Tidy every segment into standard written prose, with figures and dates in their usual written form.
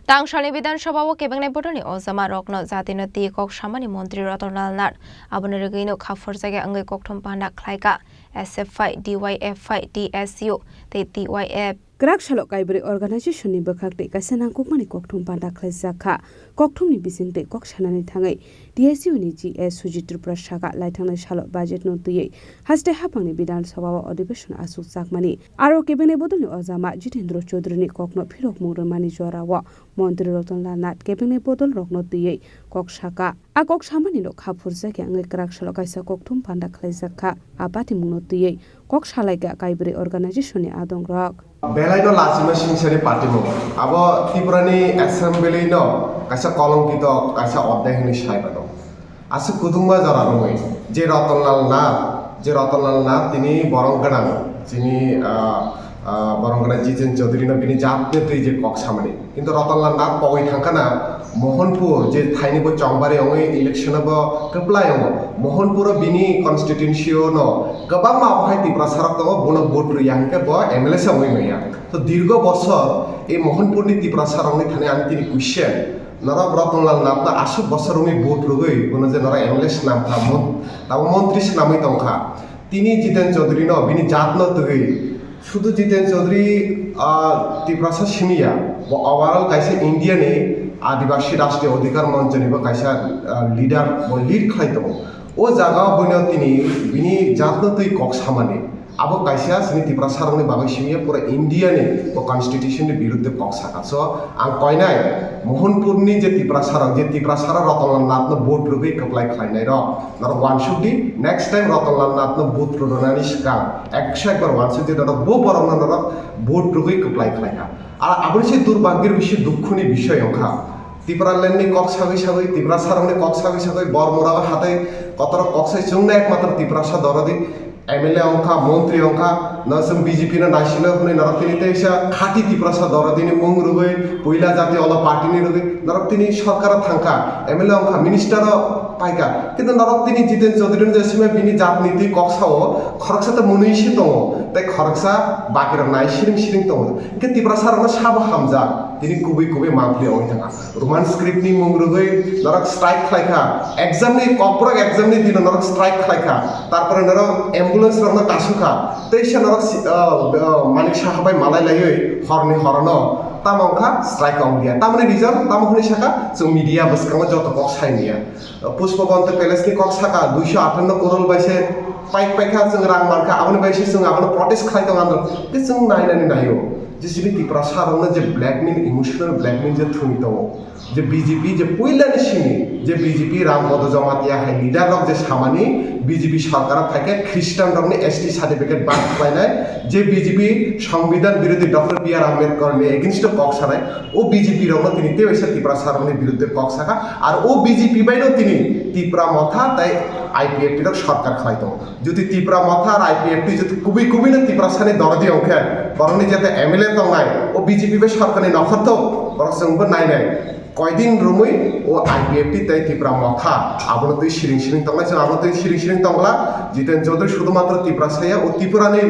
Tangshani Vidanshabha o Kebangne Bodoni Ozama Rokno Zatina Ti Kok Shamani Montri Rotonal Nar Abonegino Kaforzaga Angle Koktum Panda Klaika SFI DYFI DSU TYF Krak Shalok Kaibri Organization ni Bakak de Kasanang Kukmani Koktum Panda Klazaka Koktum ni Bising de Kokshanani Tangai DSU ni GS Sujitru Prashaka Laitang Shalok Budget no Tuye Haste Hapang ni Bidan Sawa Audition Asu Sakmani Aro Kebene Bodoni Ozama Jitendro Chodruni Kokno Pirok Murmani Jorawa Montri Rotonla Nat Kebene Bodol Rokno Tuye Kokshaka A Kok Shamani no Kapurzaki Angle Krak Shalok Kaisa Koktum Panda Klazaka Abati Muno Tuye Kok Shalaiga Kaibri Organization ni Adong Rock Belaino lazima singsari party mo. Abo Tripurani assembly no kaisa kolongkito kaisa oddhay hini saibano. Asu kudungma jararongoi. Je Ratonlal Nath tini borongkanang. Jini borongkanang Jiten Chaudhary no bini jatne tui je kok samani. Kintu Ratonlal Nath pogoi thangkana Mohanpur je thaini bo Chongbari ongai election bo keplai ongo. Mohanpur bini constituency no gabang ma bhai Tripura sarak to bono vote riyang ke bo MLA sa moi noya. To dirgo bossor e Mohanpur ni Tripura sarang ni thane ani tini question nara Ratonlal Nath na asuk bossor ongai vote rogoi bono je nara MLA nam thamon tabo মন্ত্রী namai tongkha tini Jiten Chaudhary no bini jatno tugoi শুধু Jiten Chaudhary Tripura sa shimiya bo overall kaisa India ni आदिवासी राष्ट्रीय अधिकार मंच नि कायसा leader बो lead खाइतो ओ जागा बनो तिनी बिनी जातनो तै कक सामाने अब कायसा सिनि Tripura सारंनि बागै सिमिया पुरा इंडिया नि बो कन्स्टिट्यूशन नि विरुद्ध कक साका सो आं कयनाय मोहनपुर नि जे Tripura सारा Ratonlal Nath no vote रुबै कप्लाय खाइनाय र नर one should be next time Ratonlal Nath no vote रुनानि सिका एकबार वान शुड दे बो बरन नर vote रुबै कप्लाय खाइना আর আবার সেই দুর্ভাগ্যের বিষয় দুঃখনি বিষয় অংখা Tripura ল্যান্ডনি কক সাগৈ Tripura সারংনি কক সাগৈ বরমোরা হাতে কতর কক সাই জংনা একমাত্র Tripura সা দরদি এমএলএ অংখা মন্ত্রী অংখা নসম বিজেপি না নাইছিল হনে নরতিনিতে এসা খাটি Tripura সা দরদিনি মুং রুগৈ পয়লা জাতি অল পার্টিনি রুগৈ নরতিনি সরকার থাঙ্কা এমএলএ অংখা মিনিস্টার পাইকা কিন্তু নরতিনি Jiten Chaudhary যে সময় বিনি জাতনীতি কক সাও খরকসাতে মনুইসি দङ তাই খরকসা বাকিরা নাই সিরিং দङ কিন্তু Tripura সারংনা সাবো হামজা তিনি কুবি মাংলি ওই থাকা রোমান স্ক্রিপ্ট নি মুংরুগৈ নরক স্ট্রাইক খাইখা এক্সাম নি কপরক এক্সাম নি দিন নরক স্ট্রাইক খাইখা তারপরে নরক অ্যাম্বুলেন্স রংনা কাসুখা তেইসা নরক মানিক সাহাবাই মালাই লাইयै হরনি হরন তামংখা স্ট্রাইক অং দিয়া তামনে রিজন তামহনি শাখা जों মিডিয়া বসকাঙ্গ যত কক সাইনিয়া পুষ্পবন্ত প্যালেস নি কক শাখা 258 করোল বাইসে পাইখা जों রাং মানখা আমনি বাইসে जों আমনি প্রটেস্ট খাইতো আন্দোলন তে जों নাইনানি নাইও जिसिनि Tripura सारंनो जे ब्लैकमेल इमोशनल ब्लैकमेल जे थुनि दङ जे बीजेपी जे पयलानि सिनि जे बीजेपी रामपद जमातिया हाय लिडार रक जे सामानि बीजेपी सरकार थाके ख्रिस्टान रकनि एसटी सार्टिफिकेट बात खालायनाय जे बीजेपी संविधान विरोधी डॉक्टर बी.आर. आम्बेडकर नि एगेंस्ट कक सानाय ओ बीजेपी रकनो तिनि ते वैसा Tripura सारंनि विरुद्ध कक साका আর ও बीजेपी বাইনো তিনি Tripura মথা তাই আইপিএফটি রক সরকার খাইতো যদি Tripura মথা আর আইপিএফটি যদি কুবি না Tripura সানি দরদি অংখে বরনি যেতে এমএলএ তংনাই ও बीजेपी বে সরকারনি নখত বরং जोंबो নাইনাই কয়দিন রুমই ও আইপিএফটি তাই Tripura মথা আবনো তুই সিরিং তংলা जों আবনো তুই সিরিং তংলা Jiten Chaudhary শুধুমাত্র Tripura সাইয়া ও ত্রিপুরানি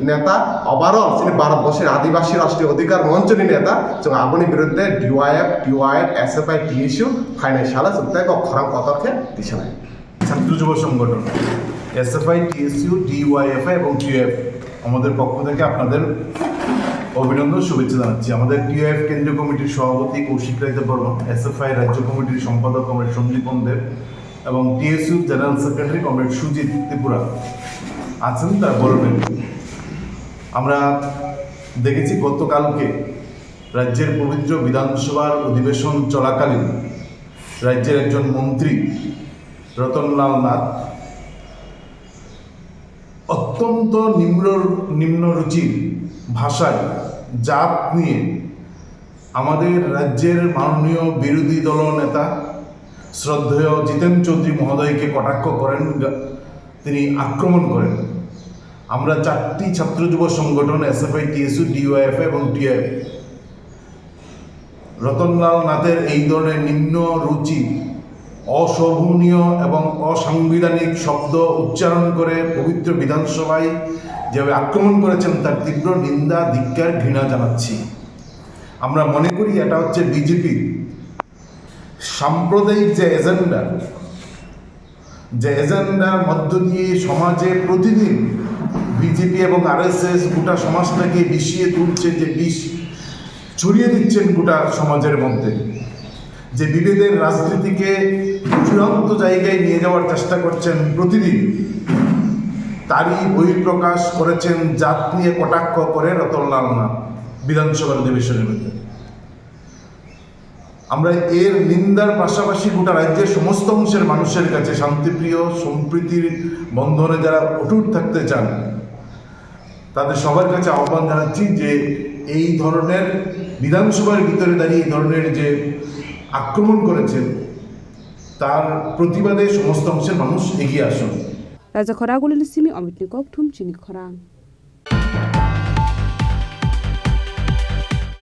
নেতা ওভারঅল যিনি ভারতবর্ষের আদিবাসী রাষ্ট্রীয় অধিকার মঞ্চনি নেতা जों আবনি বিরুদ্ধে ডিওয়াইএফ এসএফআই টিএসইউ ফাইনান্সিয়াল जों তাই খরাং কতরকে দিছানাই ছাত্র যুব সংগঠন এসএফআই টিএসইউ ডিওয়াইএফআই এবং টিএফ আমাদের পক্ষ থেকে আপনাদের অভিনন্দন শুভেচ্ছা জানাচ্ছি আমাদের টিএফ কেন্দ্রীয় কমিটির সভাপতি কৌশিক রায় বর্মন এসএফআই রাজ্য কমিটির সম্পাদক কমরেড সঞ্জীবন দেব এবং TSU general secretary comrade Sujit Tripura আছেন তার বলবেন আমরা দেখেছি গতকালকে রাজ্যের পবিত্র বিধানসভার অধিবেশন চলাকালীন রাজ্যের একজন মন্ত্রী রতনলাল নাথ অত্যন্ত নিম্নরুচির ভাষায় জাত নিয়ে আমাদের রাজ্যের মাননীয় বিরোধী দল নেতা শ্রদ্ধেয় Jiten Chaudhary মহোদয়কে কটাক্ষ করেন তিনি আক্রমণ করেন আমরা চারটি ছাত্র যুব সংগঠন এসএফআই টিএসইউ ডিওয়াইএফআই এবং টিএফ রতনলাল নাথের এই ধরনের নিম্ন রুচি অশোভনীয় এবং অসাংবিধানিক শব্দ উচ্চারণ করে পবিত্র বিধানসভায় যেভাবে আক্রমণ করেছেন তার তীব্র নিন্দা ধিক্কার ঘৃণা জানাচ্ছি আমরা মনে করি এটা হচ্ছে বিজেপির সাম্প্রদায়িক যে এজেন্ডার মধ্য দিয়ে সমাজে প্রতিদিন বিজেপি এবং আরএসএস গোটা সমাজটাকে বিষিয়ে তুলছে, যে বিষ ছড়িয়ে দিচ্ছেন গোটা সমাজের মধ্যে, যে বিভেদের রাজনীতিকে চূড়ান্ত জায়গায় নিয়ে যাওয়ার চেষ্টা করছেন প্রতিদিন, তারই বহিঃপ্রকাশ করেছেন জাত নিয়ে কটাক্ষ করে রতনলাল নাথ বিধানসভার অধিবেশনের মধ্যে। আমরা এর নিন্দার পাশাপাশি গোটা রাজ্যের সমস্ত অংশের মানুষের কাছে শান্তিপ্রিয় সম্প্রীতির বন্ধনে যারা অটুট থাকতে চান তাদের সবার কাছে আহ্বান জানাচ্ছি যে এই ধরনের বিধানসভার ভিতরে দাঁড়িয়ে এই ধরনের যে আক্রমণ করেছেন তার প্রতিবাদে সমস্ত অংশের মানুষ এগিয়ে আসুন। রাজা খরাগুলিন সিমি অমিত নিকক থুম চিনি খরাং।